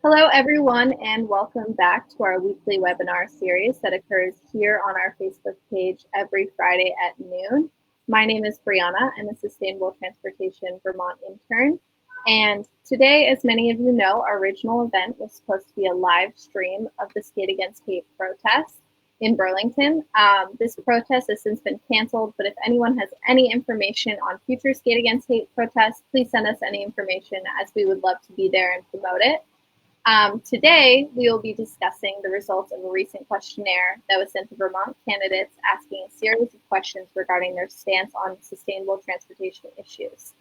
Hello, everyone, and welcome back to our weekly webinar series that occurs here on our Facebook page every Friday at noon. My name is Brianna. I'm a Sustainable Transportation Vermont intern. And today, as many of you know, our original event was supposed to be a live stream of the Skate Against Hate protest in Burlington. This protest has since been canceled, but if anyone has any information on future Skate Against Hate protests, please send us any information, as we would love to be there and promote it. Today, we will be discussing the results of a recent questionnaire that was sent to Vermont candidates asking a series of questions regarding their stance on sustainable transportation issues.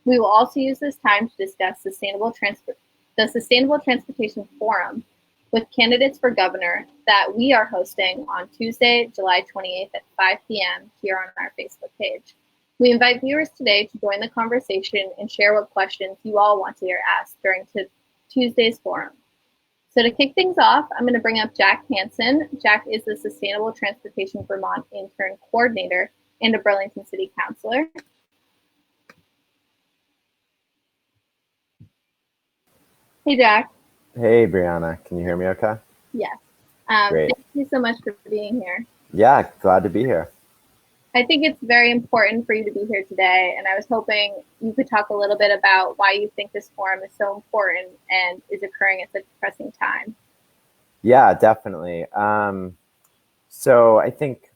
We will also use this time to discuss the Sustainable Transportation Forum with candidates for governor that we are hosting on Tuesday, July 28th at 5 p.m. here on our Facebook page. We invite viewers today to join the conversation and share what questions you all want to hear asked during Tuesday's forum. So to kick things off, I'm going to bring up Jack Hansen. Jack is the Sustainable Transportation Vermont Intern Coordinator and a Burlington City Councilor. Hey, Jack. Hey, Brianna. Can you hear me okay? Yes. Great. Thank you so much for being here. Yeah, glad to be here. I think it's very important for you to be here today, and I was hoping you could talk a little bit about why you think this forum is so important and is occurring at such a pressing time. Yeah, definitely. So I think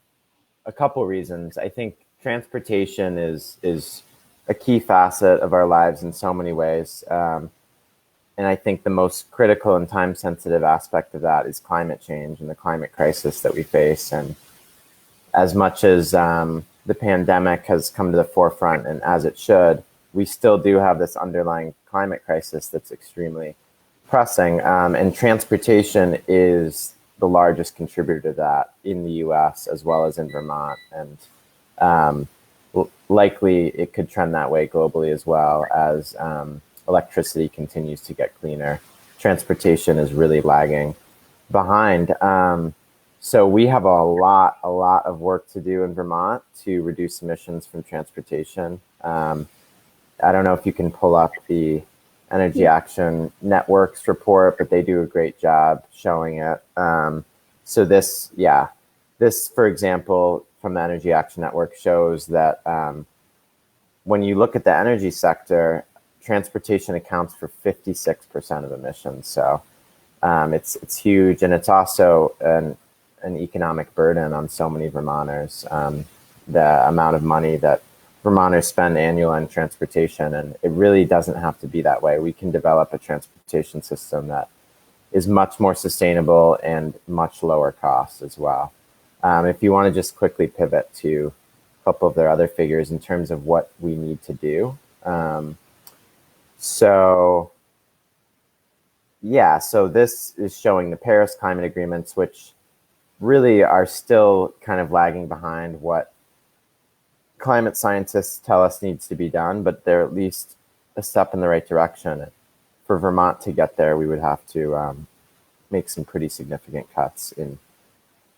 a couple reasons. I think transportation is a key facet of our lives in so many ways. And I think the most critical and time-sensitive aspect of that is climate change and the climate crisis that we face. And as much as the pandemic has come to the forefront, and as it should, we still do have this underlying climate crisis that's extremely pressing. And transportation is the largest contributor to that in the US as well as in Vermont. And likely it could trend that way globally as well as electricity continues to get cleaner. Transportation is really lagging behind. So we have a lot of work to do in Vermont to reduce emissions from transportation. I don't know if you can pull up the Energy Action Network's report, but they do a great job showing it. So this, for example, from the Energy Action Network shows that when you look at the energy sector, transportation accounts for 56% of emissions. So it's huge, and it's also an economic burden on so many Vermonters. The amount of money that Vermonters spend annually on transportation, and it really doesn't have to be that way. We can develop a transportation system that is much more sustainable and much lower cost as well. If you want to just quickly pivot to a couple of their other figures in terms of what we need to do. So this is showing the Paris climate agreements, which really are still kind of lagging behind what climate scientists tell us needs to be done, but they're at least a step in the right direction. For Vermont to get there, we would have to make some pretty significant cuts in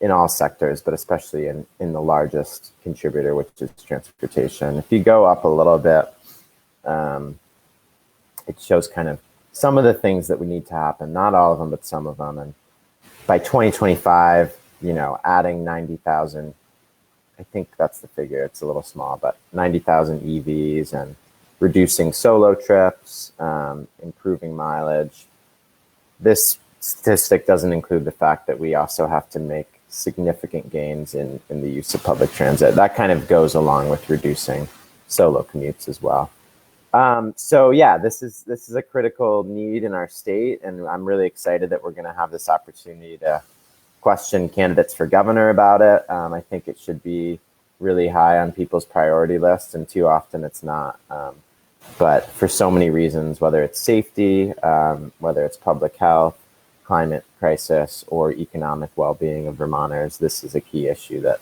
all sectors, but especially in the largest contributor, which is transportation. If you go up a little bit, it shows kind of some of the things that we need to happen, not all of them, but some of them. And by 2025, adding 90,000, I think that's the figure, it's a little small, but 90,000 EVs and reducing solo trips, improving mileage. This statistic doesn't include the fact that we also have to make significant gains in the use of public transit. That kind of goes along with reducing solo commutes as well. This is a critical need in our state, and I'm really excited that we're going to have this opportunity to question candidates for governor about it. I think it should be really high on people's priority list, and too often it's not. But for so many reasons, whether it's safety, whether it's public health, climate crisis, or economic well-being of Vermonters, this is a key issue that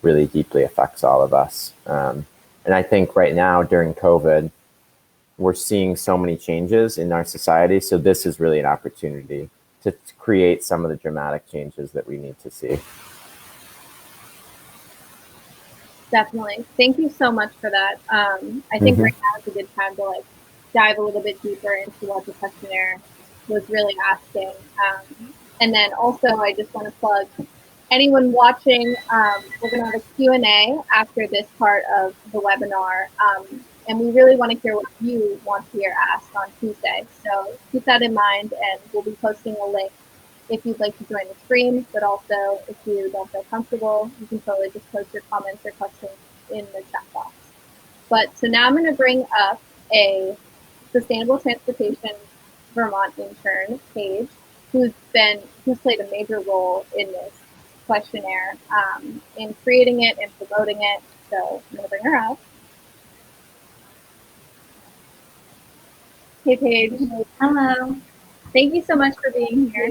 really deeply affects all of us. And I think right now during COVID, we're seeing so many changes in our society. So this is really an opportunity to create some of the dramatic changes that we need to see. Definitely. Thank you so much for that. I think right now is a good time to dive a little bit deeper into what the questionnaire was really asking. And then also, I just want to plug anyone watching. We're going to have a Q&A after this part of the webinar. And we really want to hear what you want to hear asked on Tuesday. So keep that in mind, and we'll be posting a link if you'd like to join the stream, but also if you don't feel comfortable, you can totally just post your comments or questions in the chat box. But so now I'm going to bring up a Sustainable Transportation Vermont intern, Paige, who's played a major role in this questionnaire, in creating it and promoting it. So I'm going to bring her up. Hey, Paige. Hello. Thank you so much for being here.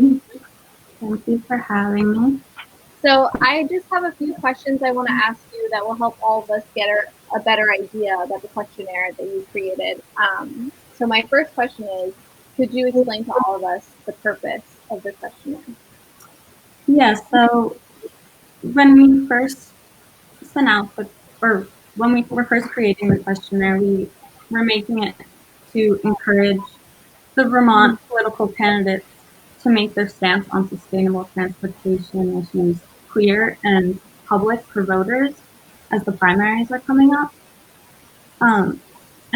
Thank you for having me. So I just have a few questions I want to ask you that will help all of us get a better idea about the questionnaire that you created. So my first question is, could you explain to all of us the purpose of the questionnaire? Yeah, so when we first sent out when we were first creating the questionnaire, we were making it to encourage the Vermont political candidates to make their stance on sustainable transportation issues clear and public for voters as the primaries are coming up. And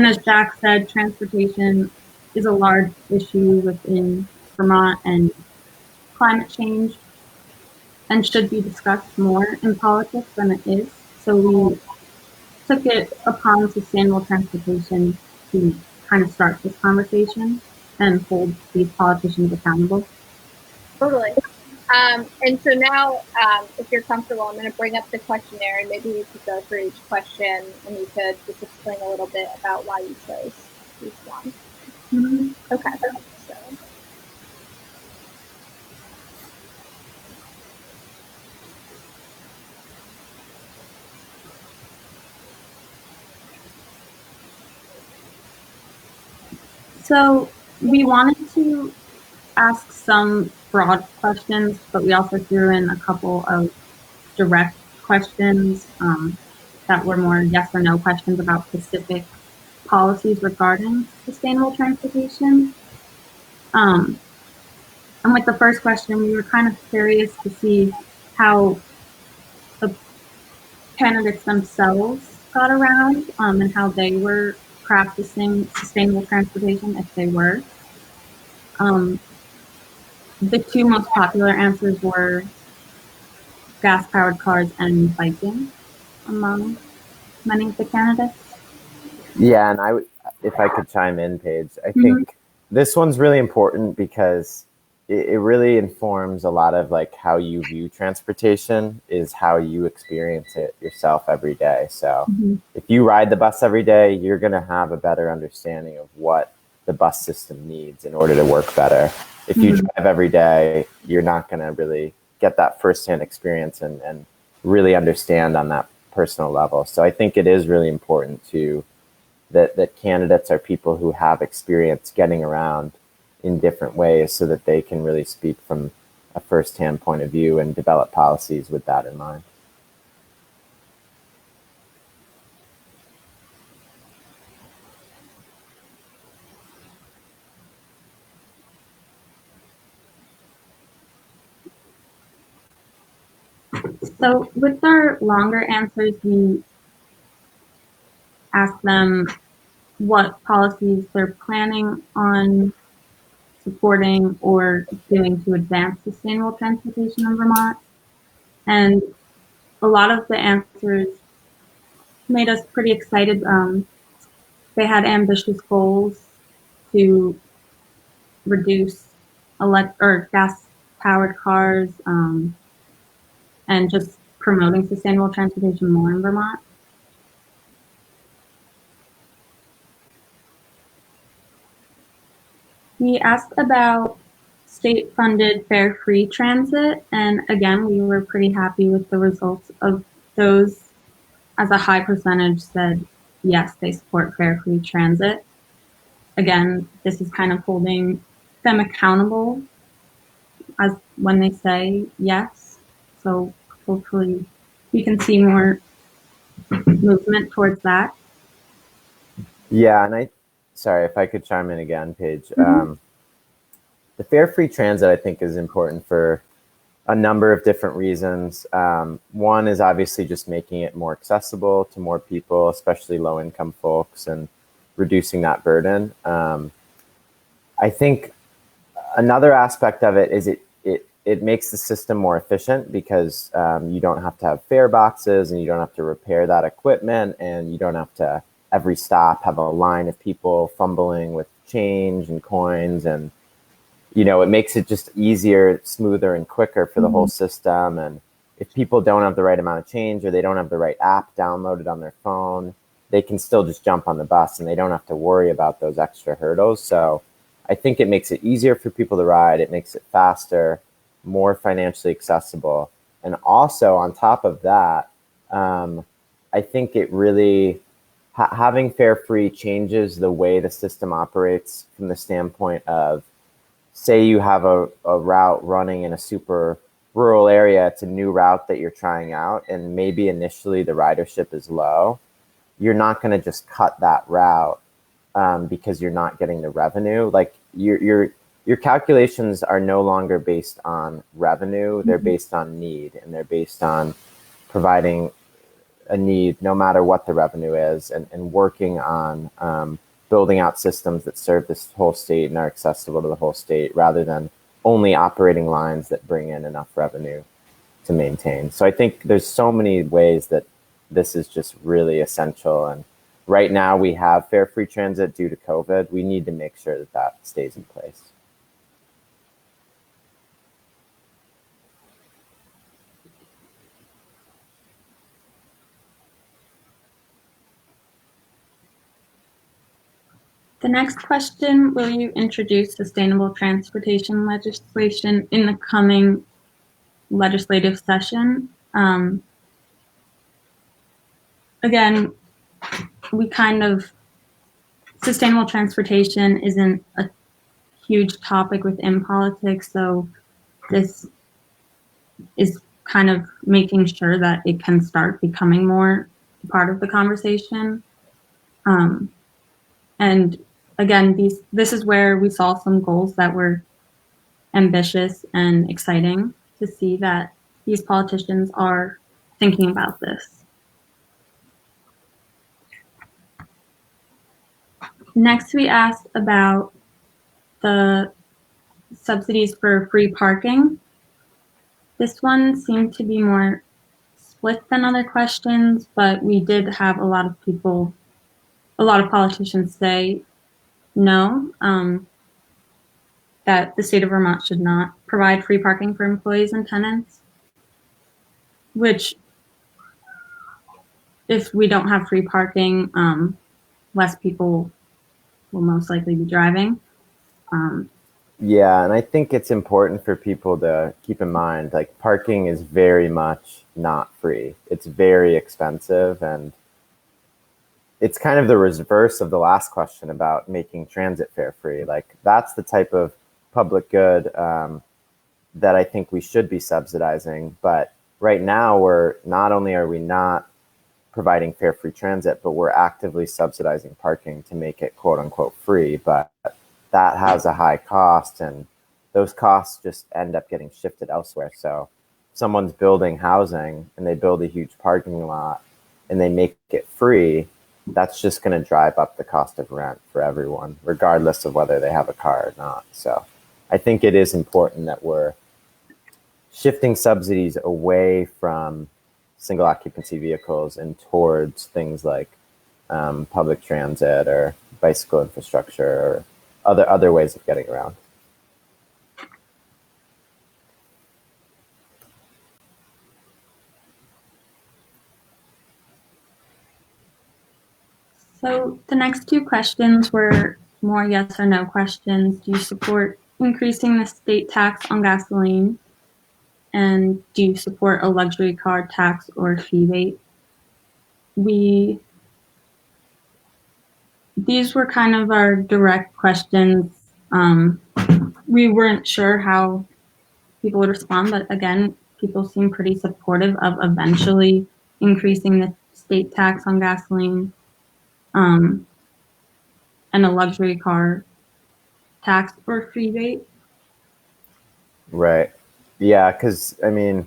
as Jack said, transportation is a large issue within Vermont and climate change and should be discussed more in politics than it is. So we took it upon sustainable transportation to kind of start this conversation and hold these politicians accountable. Totally. And so now, if you're comfortable, I'm going to bring up the questionnaire, and maybe we could go through each question, and you could just explain a little bit about why you chose each one. Mm-hmm. Okay. So we wanted to ask some broad questions, but we also threw in a couple of direct questions that were more yes or no questions about specific policies regarding sustainable transportation. And with the first question, we were kind of curious to see how the candidates themselves got around and how they were practicing sustainable transportation, if they were. The two most popular answers were gas-powered cars and biking among many of the candidates. Yeah, and if I could chime in, Paige, I think this one's really important because it really informs a lot of like how you view transportation is how you experience it yourself every day. So if you ride the bus every day, you're going to have a better understanding of what the bus system needs in order to work better. If you drive every day, you're not going to really get that firsthand experience and really understand on that personal level. So I think it is really important that candidates are people who have experience getting around in different ways so that they can really speak from a firsthand point of view and develop policies with that in mind. So with our longer answers, we ask them what policies they're planning on supporting or doing to advance sustainable transportation in Vermont. And a lot of the answers made us pretty excited. They had ambitious goals to reduce gas-powered cars and just promoting sustainable transportation more in Vermont. We asked about state-funded fare-free transit, and again, we were pretty happy with the results of those, as a high percentage said yes, they support fare-free transit. Again, this is kind of holding them accountable as when they say yes. So hopefully we can see more movement towards that. Yeah, and sorry if I could chime in again, Paige. the fare-free transit, I think, is important for a number of different reasons. One is obviously just making it more accessible to more people, especially low-income folks, and reducing that burden. I think another aspect of it is it makes the system more efficient because you don't have to have fare boxes, and you don't have to repair that equipment, and you don't have to every stop have a line of people fumbling with change and coins, and it makes it just easier, smoother, and quicker for the whole system. And if people don't have the right amount of change, or they don't have the right app downloaded on their phone, they can still just jump on the bus and they don't have to worry about those extra hurdles. So I think it makes it easier for people to ride. It makes it faster, more financially accessible. And also on top of that, I think it really, having fare free changes the way the system operates from the standpoint of, say you have a route running in a super rural area, it's a new route that you're trying out, and maybe initially the ridership is low. You're not going to just cut that route because you're not getting the revenue. Like your calculations are no longer based on revenue; they're based on need, and they're based on providing a need, no matter what the revenue is, and working on building out systems that serve this whole state and are accessible to the whole state, rather than only operating lines that bring in enough revenue to maintain. So I think there's so many ways that this is just really essential. And right now we have fare-free transit due to COVID. We need to make sure that that stays in place. The next question, will you introduce sustainable transportation legislation in the coming legislative session? Again, sustainable transportation isn't a huge topic within politics, so this is kind of making sure that it can start becoming more part of the conversation. And again, this is where we saw some goals that were ambitious and exciting to see that these politicians are thinking about this. Next, we asked about the subsidies for free parking. This one seemed to be more split than other questions, but we did have a lot of politicians say no, that the state of Vermont should not provide free parking for employees and tenants, which, if we don't have free parking, less people will most likely be driving. Yeah, and I think it's important for people to keep in mind, like, parking is very much not free. It's very expensive, and it's kind of the reverse of the last question about making transit fare free. Like, that's the type of public good that I think we should be subsidizing. But right now, not only are we not providing fare free transit, but we're actively subsidizing parking to make it quote unquote free. But that has a high cost, and those costs just end up getting shifted elsewhere. So if someone's building housing and they build a huge parking lot and they make it free, that's just going to drive up the cost of rent for everyone, regardless of whether they have a car or not. So I think it is important that we're shifting subsidies away from single occupancy vehicles and towards things like public transit or bicycle infrastructure or other ways of getting around. So the next two questions were more yes or no questions. Do you support increasing the state tax on gasoline? And do you support a luxury car tax or fee rate? These were kind of our direct questions. We weren't sure how people would respond, but again, people seem pretty supportive of eventually increasing the state tax on gasoline and a luxury car tax or fee rate. Right. Yeah, because I mean,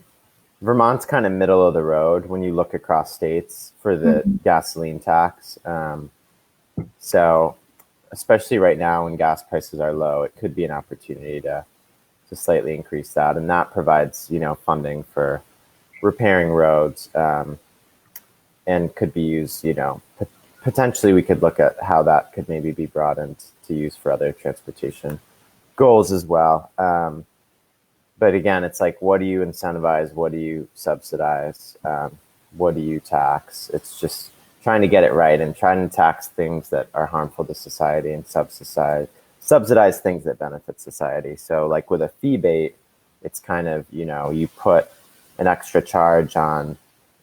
Vermont's kind of middle of the road when you look across states for the gasoline tax. So, especially right now when gas prices are low, it could be an opportunity to slightly increase that, and that provides funding for repairing roads, and could be used. Potentially we could look at how that could maybe be broadened to use for other transportation goals as well. But again, it's like, what do you incentivize? What do you subsidize? What do you tax? It's just trying to get it right and trying to tax things that are harmful to society and subsidize things that benefit society. So like with a fee bait, it's kind of, you put an extra charge on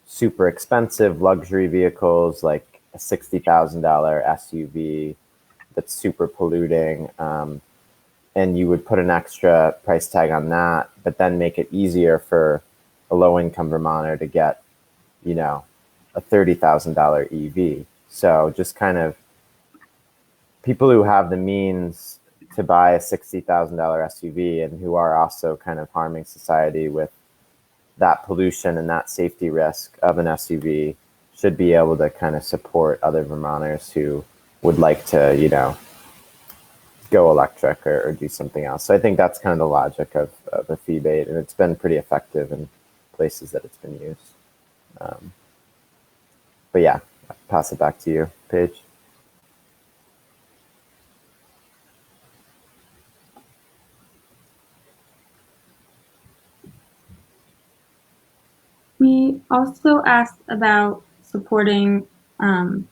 super expensive luxury vehicles like a $60,000 SUV that's super polluting. And you would put an extra price tag on that, but then make it easier for a low-income Vermonter to get, a $30,000 EV. So just kind of people who have the means to buy a $60,000 SUV and who are also kind of harming society with that pollution and that safety risk of an SUV should be able to kind of support other Vermonters who would like to, go electric or do something else. So I think that's kind of the logic of a fee bait, and it's been pretty effective in places that it's been used. But yeah, I'll pass it back to you, Paige. We also asked about supporting a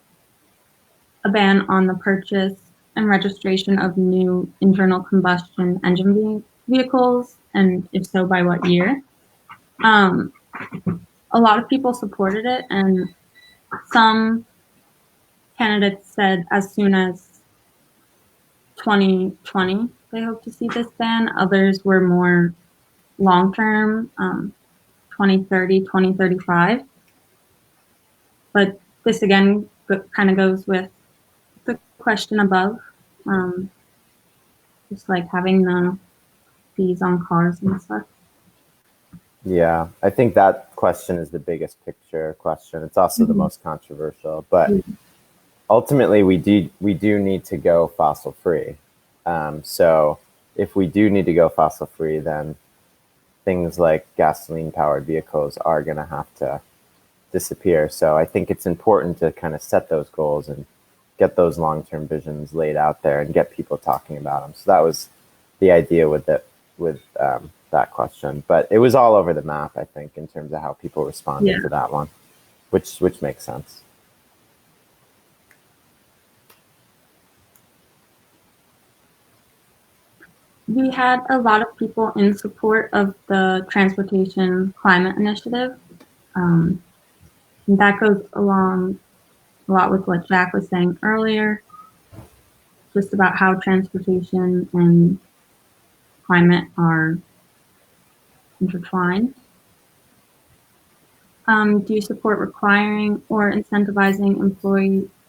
ban on the purchase and registration of new internal combustion engine vehicles, and if so, by what year. A lot of people supported it, and some candidates said as soon as 2020 they hope to see this ban. Others were more long-term, 2030, 2035. But this again kind of goes with the question above, just like having the fees on cars and stuff. Yeah, I think that question is the biggest picture question. It's also the most controversial, but ultimately we do need to go fossil free. So if we do need to go fossil free, then things like gasoline powered vehicles are going to have to disappear. So I think it's important to kind of set those goals and get those long-term visions laid out there and get people talking about them. So that was the idea with that question, but it was all over the map, I think, in terms of how people responded to that one, which makes sense. We had a lot of people in support of the Transportation Climate Initiative. That goes along a lot with what Jack was saying earlier, just about how transportation and climate are intertwined. Do you support requiring or incentivizing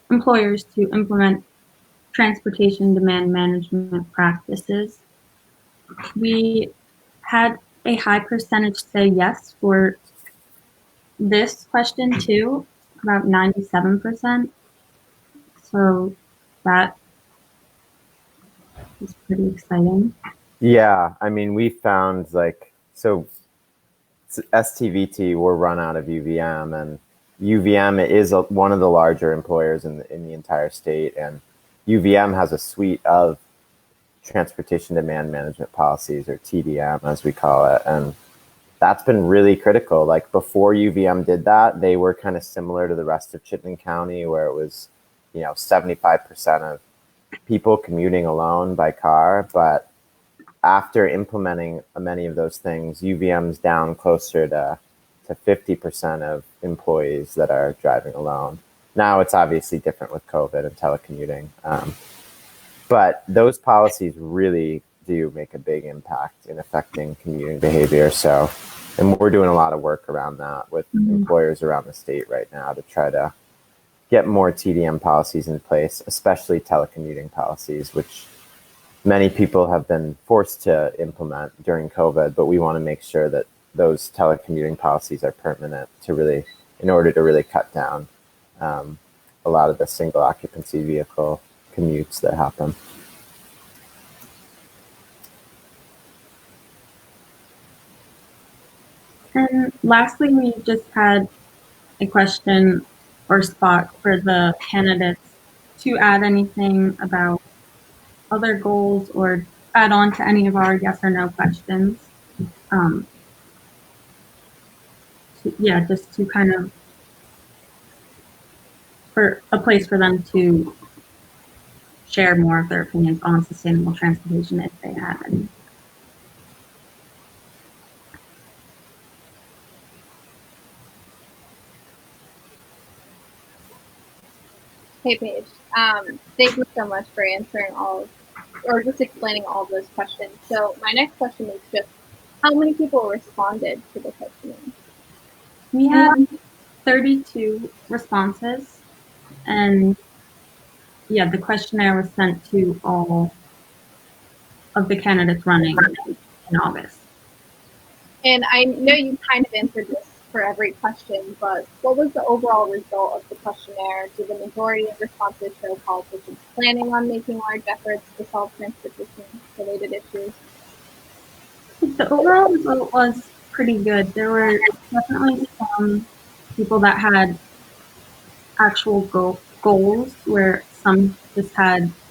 employers to implement transportation demand management practices? We had a high percentage say yes for this question too, about 97%. So that is pretty exciting. Yeah, I mean, we found STVT were run out of UVM, and UVM is one of the larger employers in the entire state, and UVM has a suite of transportation demand management policies, or TDM as we call it, and that's been really critical. Like before UVM did that, they were kind of similar to the rest of Chittenden County, where it was 75% of people commuting alone by car, but after implementing many of those things, UVM's down closer to 50% of employees that are driving alone. Now it's obviously different with COVID and telecommuting. But those policies really do make a big impact in affecting commuting behavior. So, and we're doing a lot of work around that with employers around the state right now to try to get more TDM policies in place, especially telecommuting policies, which many people have been forced to implement during COVID, but we want to make sure that those telecommuting policies are permanent in order to really cut down a lot of the single occupancy vehicle commutes that happen. And lastly, we just had a question or spot for the candidates to add anything about other goals or add on to any of our yes or no questions. Just to kind of, for a place for them to share more of their opinions on sustainable transportation if they have any. Hey, Paige. Thank you so much for answering just explaining all of those questions. So my next question is just, how many people responded to the questionnaire? We had 32 responses, and the questionnaire was sent to all of the candidates running in August. And I know you kind of answered this for every question, but what was the overall result of the questionnaire? Did the majority of responses show politicians planning on making large efforts to solve transportation-related issues? The overall result was pretty good. There were definitely some people that had actual goals, where some just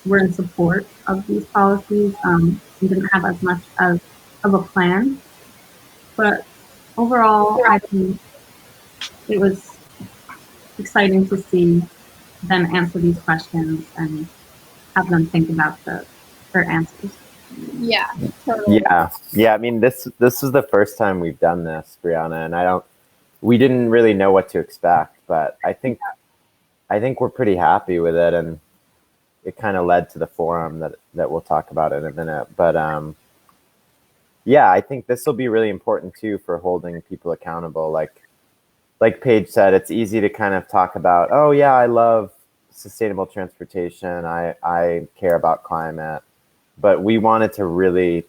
were in support of these policies and didn't have as much of a plan. But overall, I think it was exciting to see them answer these questions and have them think about their answers. Yeah, totally. Yeah. I mean, this is the first time we've done this, Brianna, and we didn't really know what to expect, but I think we're pretty happy with it, and it kind of led to the forum that we'll talk about in a minute. But I think this will be really important too for holding people accountable. Like Paige said, it's easy to kind of talk about, oh yeah, I love sustainable transportation, I care about climate, but we wanted to really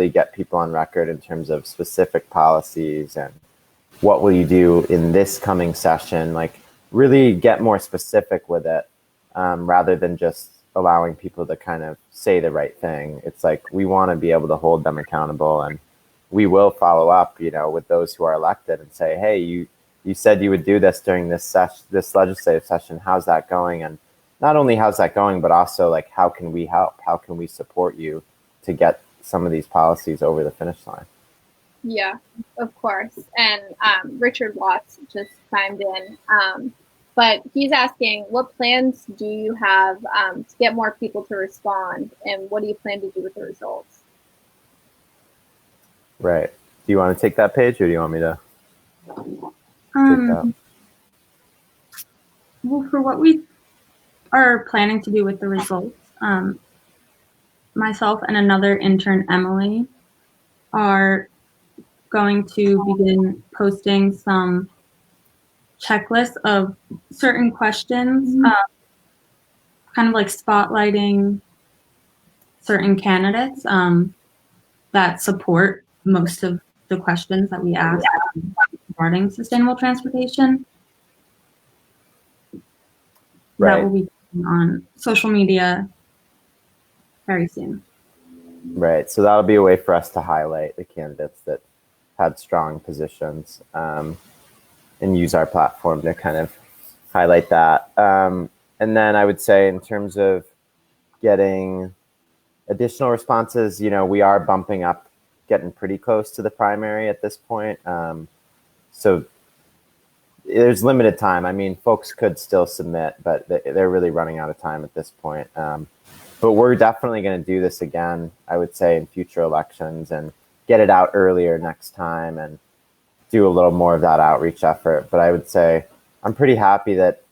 get people on record in terms of specific policies and what will you do in this coming session, like really get more specific with it, rather than just allowing people to kind of say the right thing. It's like we want to be able to hold them accountable, and we will follow up, with those who are elected and say, hey, you said you would do this during this legislative session. How's that going? And not only how's that going, but also like, how can we help? How can we support you to get some of these policies over the finish line? Yeah, of course. And Richard Watts just chimed in. But he's asking, what plans do you have to get more people to respond? And what do you plan to do with the results? Right. Do you want to take that, Paige, or do you want me to take that? Well, for what we are planning to do with the results, myself and another intern, Emily, are going to begin posting some checklists of certain questions, kind of like spotlighting certain candidates that support most of the questions that we ask regarding sustainable transportation. Right. That will be on social media very soon. Right. So that'll be a way for us to highlight the candidates that had strong positions, and use our platform to kind of highlight that. And then I would say, in terms of getting additional responses, we are bumping up, getting pretty close to the primary at this point. So there's limited time. I mean, folks could still submit, but they're really running out of time at this point. But we're definitely going to do this again, I would say, in future elections, and get it out earlier next time and do a little more of that outreach effort. But I would say I'm pretty happy that,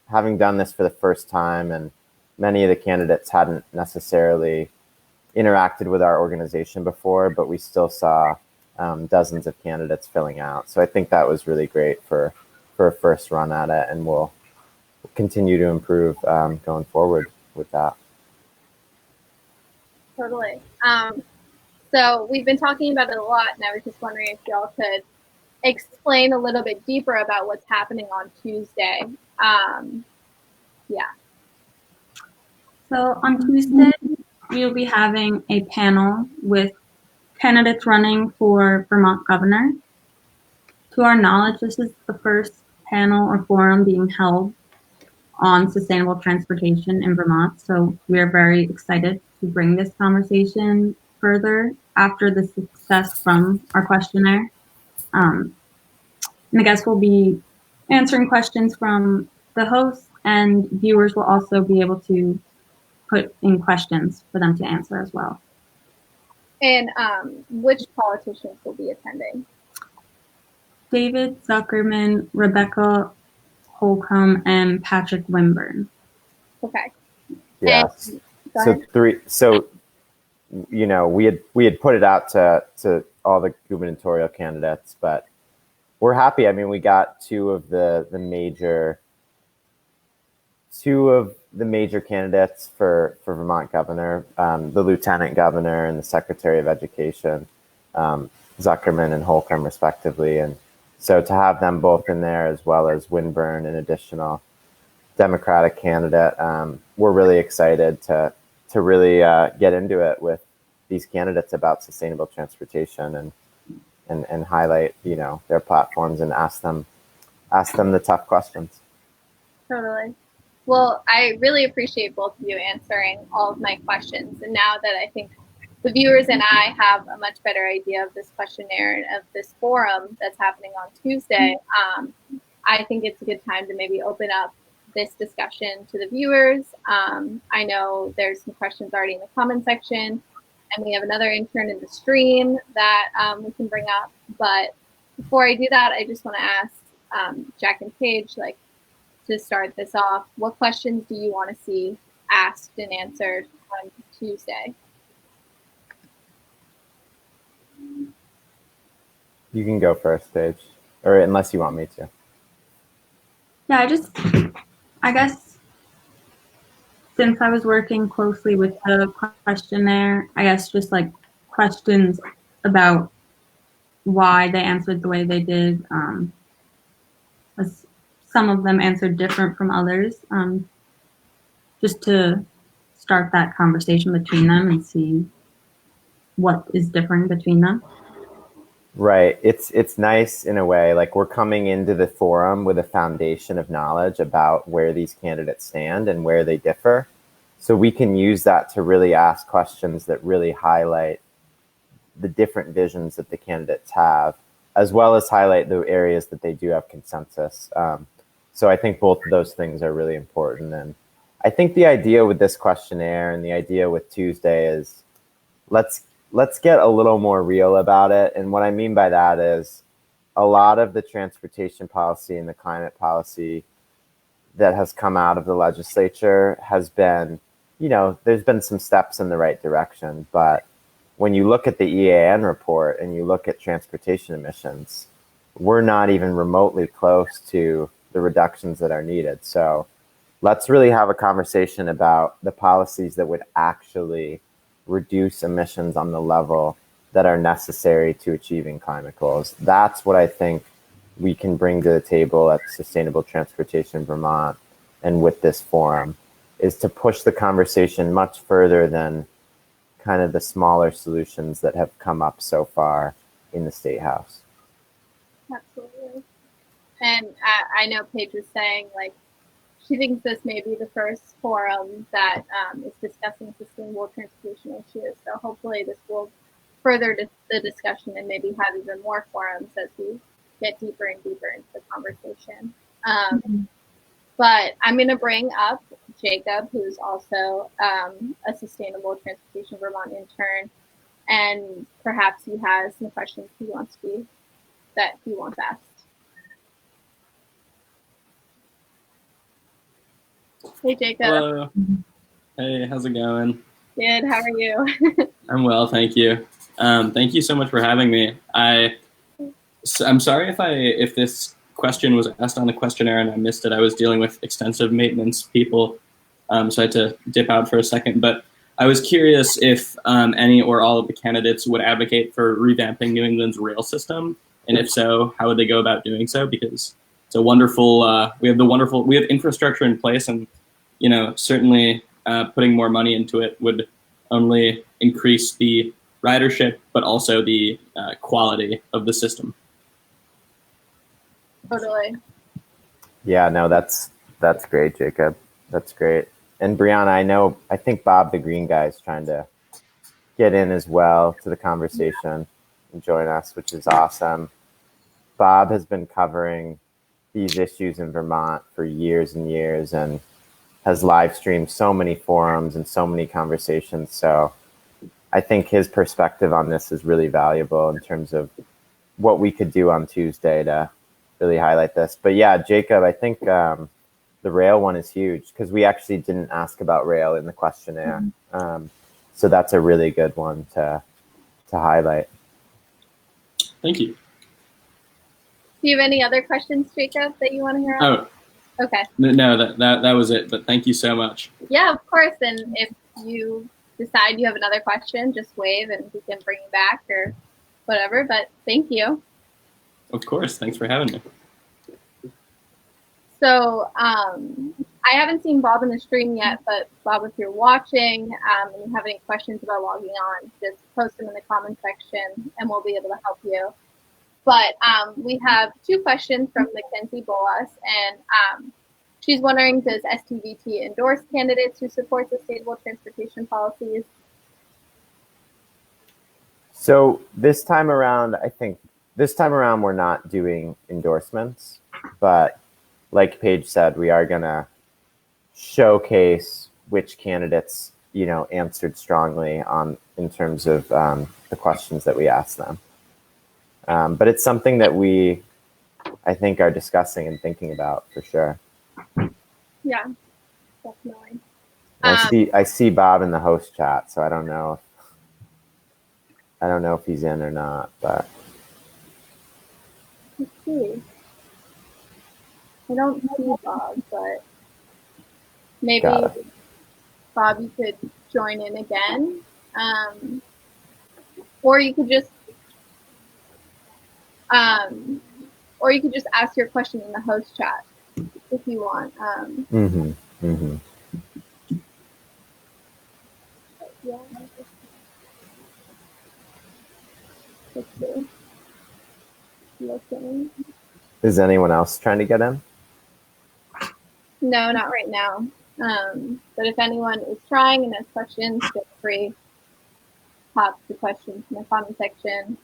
having done this for the first time, and many of the candidates hadn't necessarily interacted with our organization before, but we still saw dozens of candidates filling out. So I think that was really great for a first run at it, and we'll continue to improve going forward with that. Totally. So we've been talking about it a lot, and I was just wondering if y'all could explain a little bit deeper about what's happening on Tuesday. Yeah. So on Tuesday, we'll be having a panel with candidates running for Vermont governor. To our knowledge, this is the first panel or forum being held on sustainable transportation in Vermont. So we are very excited to bring this conversation further after the success from our questionnaire. And I guess we'll be answering questions from the hosts, and viewers will also be able to put in questions for them to answer as well. And which politicians will be attending? David Zuckerman, Rebecca Holcomb, and Patrick Wimburn. Okay. Yes. And, So you know, we had put it out to all the gubernatorial candidates, but we're happy. I mean, we got two of the major candidates for Vermont governor, the lieutenant governor and the secretary of education, Zuckerman and Holcomb respectively. And so to have them both in there, as well as Wimburn, an additional Democratic candidate, we're really excited to really get into it with these candidates about sustainable transportation and highlight, you know, their platforms and ask them the tough questions. Totally. Well, I really appreciate both of you answering all of my questions. And now that I think the viewers and I have a much better idea of this questionnaire and of this forum that's happening on Tuesday, I think it's a good time to maybe open up this discussion to the viewers. I know there's some questions already in the comment section, and we have another intern in the stream that we can bring up. But before I do that, I just want to ask Jack and Paige, like, to start this off, what questions do you want to see asked and answered on Tuesday? You can go first, Paige, or unless you want me to. Yeah, I guess since I was working closely with the questionnaire, I guess just like questions about why they answered the way they did. Some of them answered different from others, just to start that conversation between them and see what is different between them. Right. It's nice in a way, like we're coming into the forum with a foundation of knowledge about where these candidates stand and where they differ. So we can use that to really ask questions that really highlight the different visions that the candidates have, as well as highlight the areas that they do have consensus. So I think both of those things are really important. And I think the idea with this questionnaire and the idea with Tuesday is let's get a little more real about it. And what I mean by that is a lot of the transportation policy and the climate policy that has come out of the legislature has been, you know, there's been some steps in the right direction. But when you look at the EAN report and you look at transportation emissions, we're not even remotely close to the reductions that are needed. So let's really have a conversation about the policies that would actually reduce emissions on the level that are necessary to achieving climate goals. That's what I think we can bring to the table at Sustainable Transportation Vermont and with this forum, is to push the conversation much further than kind of the smaller solutions that have come up so far in the State House. Absolutely. And I know Paige was saying, like, she thinks this may be the first forum that is discussing sustainable transportation issues. So hopefully this will further the discussion and maybe have even more forums as we get deeper and deeper into the conversation. But I'm going to bring up Jacob, who's also a Sustainable Transportation Vermont intern, and perhaps he has some questions he wants asked. Hey, Jacob. Hello. Hey, how's it going? Good. How are you? I'm well, thank you. Thank you so much for having me. I'm sorry if this question was asked on the questionnaire and I missed it. I was dealing with extensive maintenance people, so I had to dip out for a second. But I was curious if any or all of the candidates would advocate for revamping New England's rail system, and if so, how would they go about doing so? Because it's a wonderful, we have infrastructure in place, and certainly putting more money into it would only increase the ridership, but also the quality of the system. Totally. Yeah, no, that's great, Jacob. That's great. And Brianna, I think Bob, the green guy, is trying to get in as well to the conversation and join us, which is awesome. Bob has been covering these issues in Vermont for years and years and has live streamed so many forums and so many conversations. So I think his perspective on this is really valuable in terms of what we could do on Tuesday to really highlight this. But yeah, Jacob, I think the rail one is huge because we actually didn't ask about rail in the questionnaire. So that's a really good one to highlight. Thank you. Do you have any other questions, Jacob, that you want to hear out? Oh, okay. No, that was it. But thank you so much. Yeah, of course. And if you decide you have another question, just wave and we can bring you back or whatever. But thank you. Of course. Thanks for having me. So I haven't seen Bob in the stream yet, but Bob, if you're watching and you have any questions about logging on, just post them in the comment section and we'll be able to help you. But we have two questions from Mackenzie Bolas, and she's wondering, does STVT endorse candidates who support sustainable transportation policies? So this time around, we're not doing endorsements, but like Paige said, we are going to showcase which candidates, answered strongly in terms of the questions that we asked them. But it's something that we, I think, are discussing and thinking about for sure. Yeah, definitely. I see Bob in the host chat, so I don't know if he's in or not, but let's see. I don't see Bob, but maybe Bob, you could join in again, or you could just ask your question in the host chat if you want. Yeah. Let's see. Looking. Is anyone else trying to get in? No, not right now. But if anyone is trying and has questions, feel free. Pop the questions in the comment section.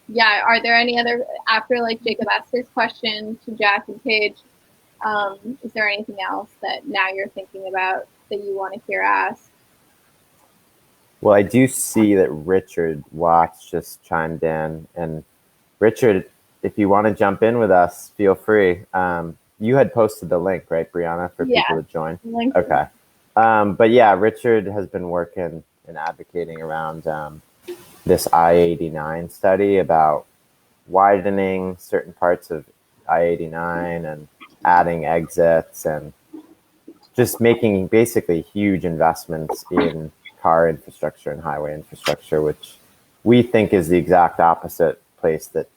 Yeah, are there any other, after Jacob asked his question to Jack and Paige, is there anything else that now you're thinking about that you want to hear asked? Well, I do see that Richard Watts just chimed in. And Richard, if you want to jump in with us, feel free. You had posted the link, right, Brianna, for people to join? Okay. But yeah, Richard has been working and advocating around this I-89 study about widening certain parts of I-89 and adding exits and just making basically huge investments in car infrastructure and highway infrastructure, which we think is the exact opposite place that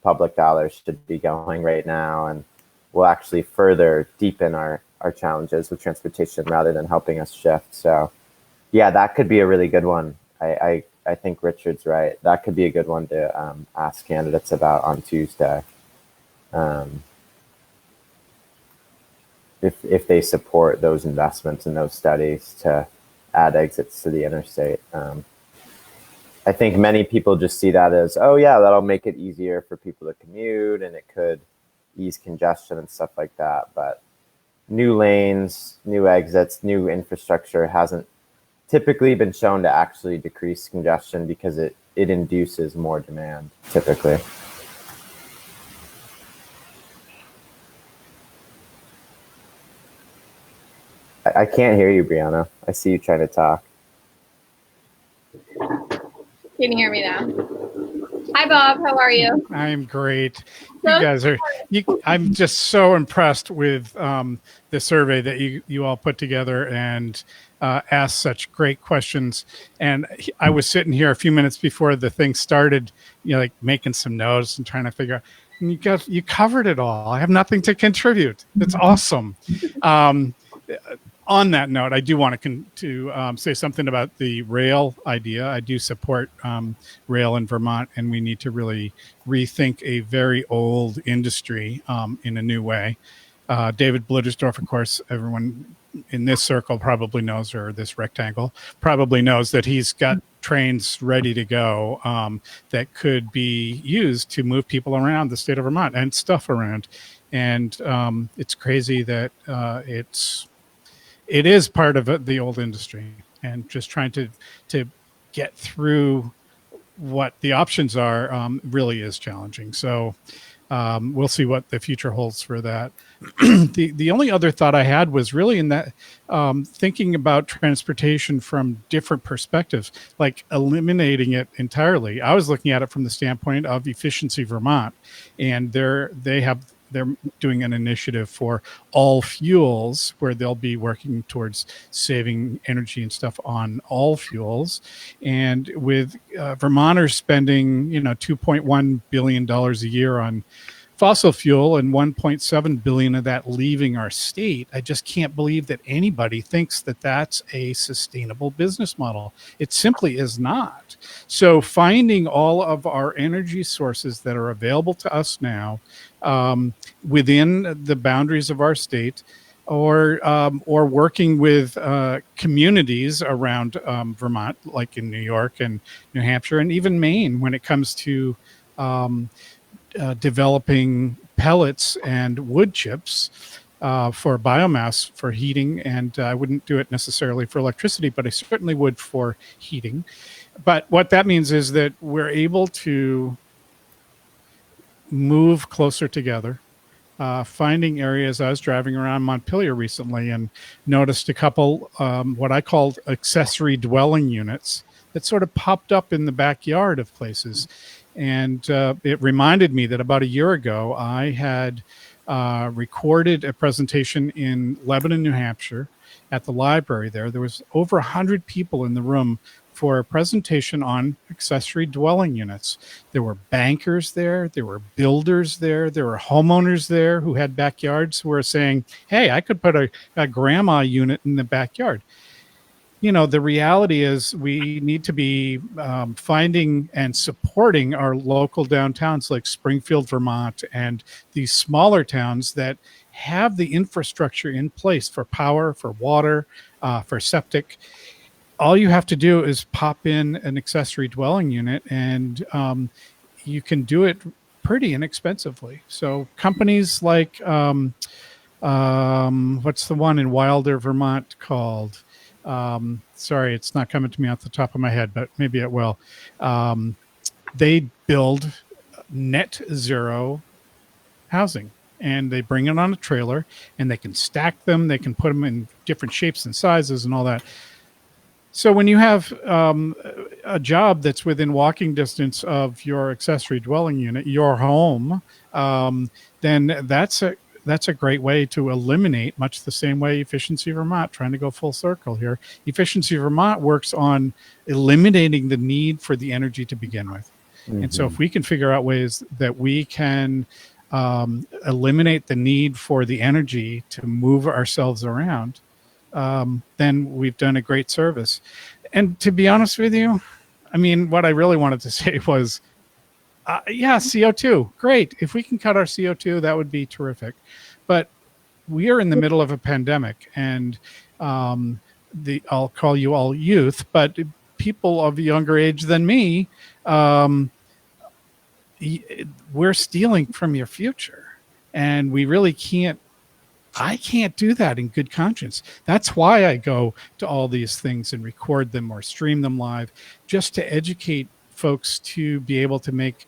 public dollars should be going right now, and will actually further deepen our challenges with transportation rather than helping us shift. So yeah, that could be a really good one. I think Richard's right. That could be a good one to ask candidates about on Tuesday. If they support those investments and those studies to add exits to the interstate. I think many people just see that as, oh yeah, that'll make it easier for people to commute and it could ease congestion and stuff like that. But new lanes, new exits, new infrastructure hasn't typically been shown to actually decrease congestion because it induces more demand typically. I can't hear you, Brianna. I see you trying to talk. Can you hear me now? Hi, Bob. How are you? I'm great. You guys are. I'm just so impressed with the survey that you all put together, and asked such great questions. And I was sitting here a few minutes before the thing started, like making some notes and trying to figure out. And you covered it all. I have nothing to contribute. It's awesome. On that note, I do want to say something about the rail idea. I do support rail in Vermont, and we need to really rethink a very old industry in a new way. David Blittersdorf, of course, everyone in this circle probably knows, or this rectangle probably knows, that he's got trains ready to go that could be used to move people around the state of Vermont and stuff around. And it's crazy that it is part of the old industry, and just trying to get through what the options are really is challenging. So we'll see what the future holds for that. The only other thought I had was really in that thinking about transportation from different perspectives, like eliminating it entirely. I was looking at it from the standpoint of Efficiency Vermont, and they're doing an initiative for all fuels, where they'll be working towards saving energy and stuff on all fuels. And with Vermonters spending, $2.1 billion a year on fossil fuel and 1.7 billion of that leaving our state, I just can't believe that anybody thinks that that's a sustainable business model. It simply is not. So finding all of our energy sources that are available to us now within the boundaries of our state, or working with communities around Vermont, like in New York and New Hampshire and even Maine, when it comes to developing pellets and wood chips for biomass for heating. And I wouldn't do it necessarily for electricity, but I certainly would for heating. But what that means is that we're able to move closer together, finding areas. I was driving around Montpelier recently and noticed a couple what I called accessory dwelling units that sort of popped up in the backyard of places. And it reminded me that about a year ago, I had recorded a presentation in Lebanon, New Hampshire at the library there. There was over 100 people in the room for a presentation on accessory dwelling units. There were bankers there, there were builders there, there were homeowners there who had backyards who were saying, hey, I could put a grandma unit in the backyard. The reality is we need to be finding and supporting our local downtowns like Springfield, Vermont, and these smaller towns that have the infrastructure in place for power, for water, for septic. All you have to do is pop in an accessory dwelling unit, and you can do it pretty inexpensively. So companies like, what's the one in Wilder, Vermont called? Sorry, it's not coming to me off the top of my head, but maybe it will. They build net zero housing, and they bring it on a trailer, and they can stack them. They can put them in different shapes and sizes and all that. So when you have a job that's within walking distance of your accessory dwelling unit, your home, then that's a great way to eliminate, much the same way Efficiency Vermont, trying to go full circle here. Efficiency Vermont works on eliminating the need for the energy to begin with. Mm-hmm. And so if we can figure out ways that we can eliminate the need for the energy to move ourselves around, then we've done a great service. And to be honest with you, I mean, what I really wanted to say was, CO2, great. If we can cut our CO2, that would be terrific. But we are in the middle of a pandemic, and I'll call you all youth, but people of younger age than me, we're stealing from your future, and we really can't. I can't do that in good conscience. That's why I go to all these things and record them or stream them live, just to educate folks to be able to make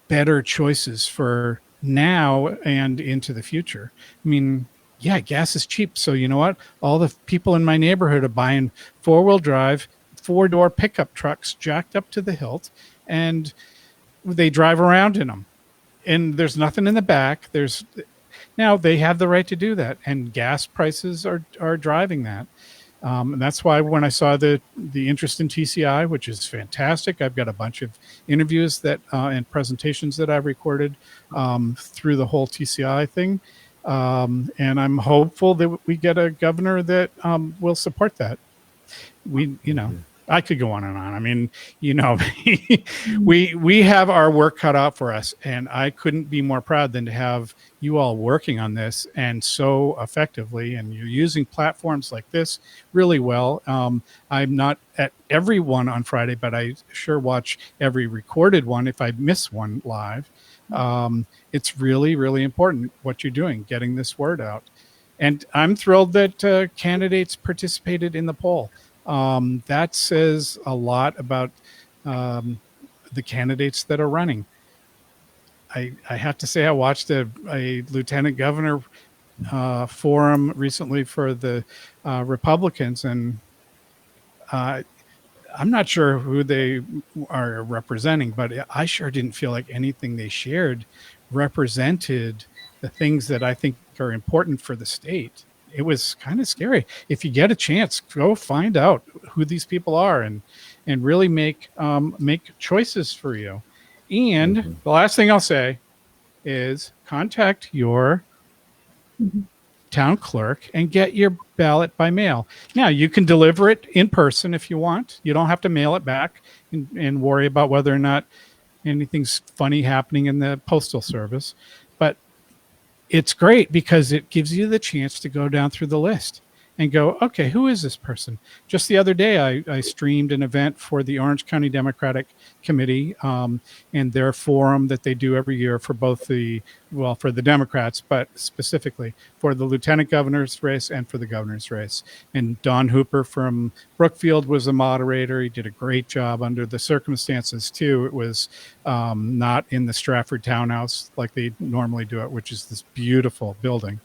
better choices for now and into the future. I mean, yeah, gas is cheap. So you know what? All the people in my neighborhood are buying 4-wheel drive, 4-door pickup trucks jacked up to the hilt, and they drive around in them. And there's nothing in the back. Now they have the right to do that, and gas prices are driving that. And that's why when I saw the interest in TCI, which is fantastic, I've got a bunch of interviews that and presentations that I've recorded through the whole TCI thing. And I'm hopeful that we get a governor that will support that. I could go on and on. I mean, we have our work cut out for us, and I couldn't be more proud than to have you all working on this and so effectively. And you're using platforms like this really well. I'm not at every one on Friday, but I sure watch every recorded one if I miss one live. It's really, really important what you're doing, getting this word out. And I'm thrilled that candidates participated in the poll. That says a lot about the candidates that are running. I have to say, I watched a lieutenant governor forum recently for the Republicans, and I'm not sure who they are representing, but I sure didn't feel like anything they shared represented the things that I think are important for the state. It was kind of scary. If you get a chance, go find out who these people are and really make choices for you. And the last thing I'll say is contact your town clerk and get your ballot by mail. Now, you can deliver it in person if you want. You don't have to mail it back and worry about whether or not anything's funny happening in the postal service. But it's great because it gives you the chance to go down through the list and go, okay, who is this person? Just the other day, I streamed an event for the Orange County Democratic Committee and their forum that they do every year for both for the Democrats, but specifically for the lieutenant governor's race and for the governor's race. And Don Hooper from Brookfield was the moderator. He did a great job under the circumstances too. It was not in the Stratford Townhouse like they normally do it, which is this beautiful building.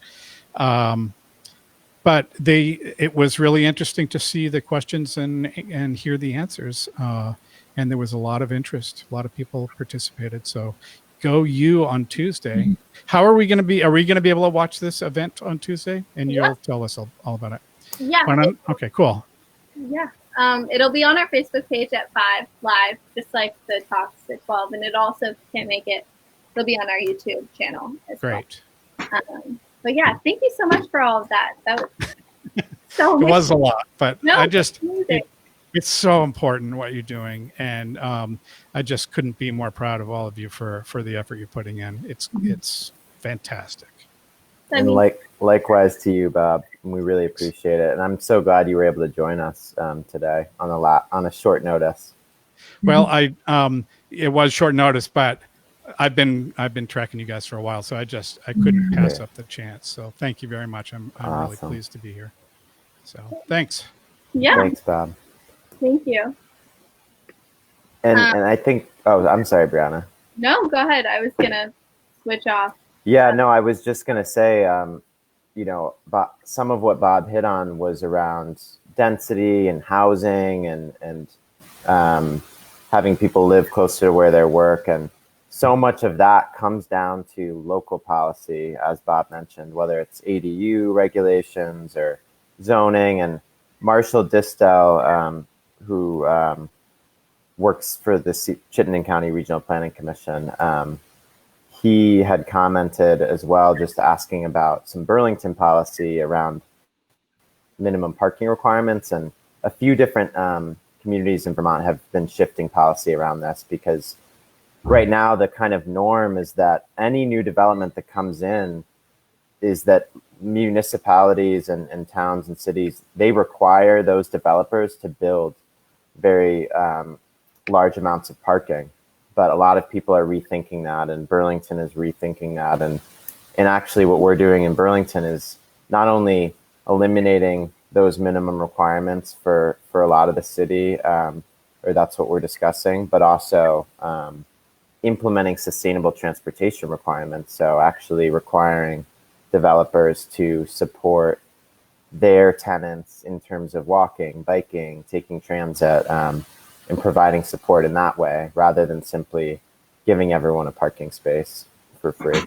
But it was really interesting to see the questions and hear the answers. And there was a lot of interest. A lot of people participated. So go you on Tuesday. How are we going to be? Are we going to be able to watch this event on Tuesday? And you'll tell us all about it. Yeah. Okay, cool. Yeah. It'll be on our Facebook page at 5 live, just like the talks at 12. And it also can't make it. It'll be on our YouTube channel as Great. well. But yeah, thank you so much for all of that. That was so amazing. It was a lot, but it's so important what you're doing. And I just couldn't be more proud of all of you for the effort you're putting in. It's fantastic. And likewise to you, Bob. We really appreciate it. And I'm so glad you were able to join us today on a short notice. Well, it was short notice, but I've been tracking you guys for a while, so I couldn't pass up the chance. So thank you very much. I'm awesome. Really pleased to be here. So thanks. Yeah. Thanks, Bob. Thank you. And I think, I'm sorry, Brianna. No, go ahead. I was gonna switch off. Yeah, no, I was just gonna say, some of what Bob hit on was around density and housing and having people live closer to where they work. And so much of that comes down to local policy, as Bob mentioned, whether it's ADU regulations or zoning. And Marshall Distel, who works for the Chittenden County Regional Planning Commission, he had commented as well, just asking about some Burlington policy around minimum parking requirements. And a few different communities in Vermont have been shifting policy around this, because right now the kind of norm is that any new development that comes in is that municipalities and towns and cities, they require those developers to build very large amounts of parking. But a lot of people are rethinking that, and Burlington is rethinking that. And actually what we're doing in Burlington is not only eliminating those minimum requirements for a lot of the city, or that's what we're discussing, but also implementing sustainable transportation requirements. So actually requiring developers to support their tenants in terms of walking, biking, taking transit, and providing support in that way, rather than simply giving everyone a parking space for free.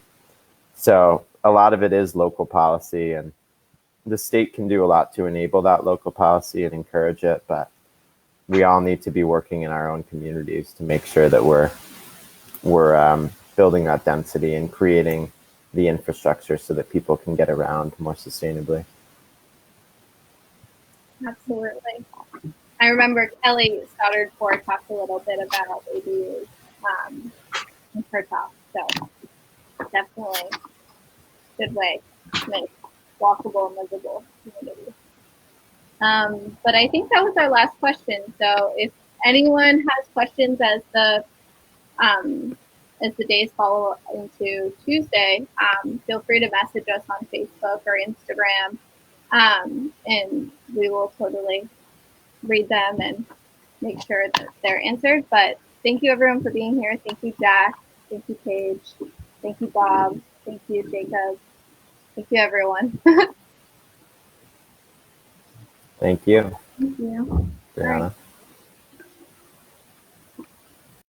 So a lot of it is local policy, and the state can do a lot to enable that local policy and encourage it, but we all need to be working in our own communities to make sure that we're building that density and creating the infrastructure so that people can get around more sustainably. Absolutely. I remember Kelly Stoddard Ford talked a little bit about ADUs in her talk, so definitely good way to make walkable and livable communities. But I think that was our last question. So if anyone has questions as the days follow into Tuesday, feel free to message us on Facebook or Instagram, and we will totally read them and make sure that they're answered. But thank you everyone for being here. Thank you, Jack. Thank you, Paige. Thank you, Bob. Thank you, Jacob. Thank you, everyone. Thank you. Thank you. Brianna.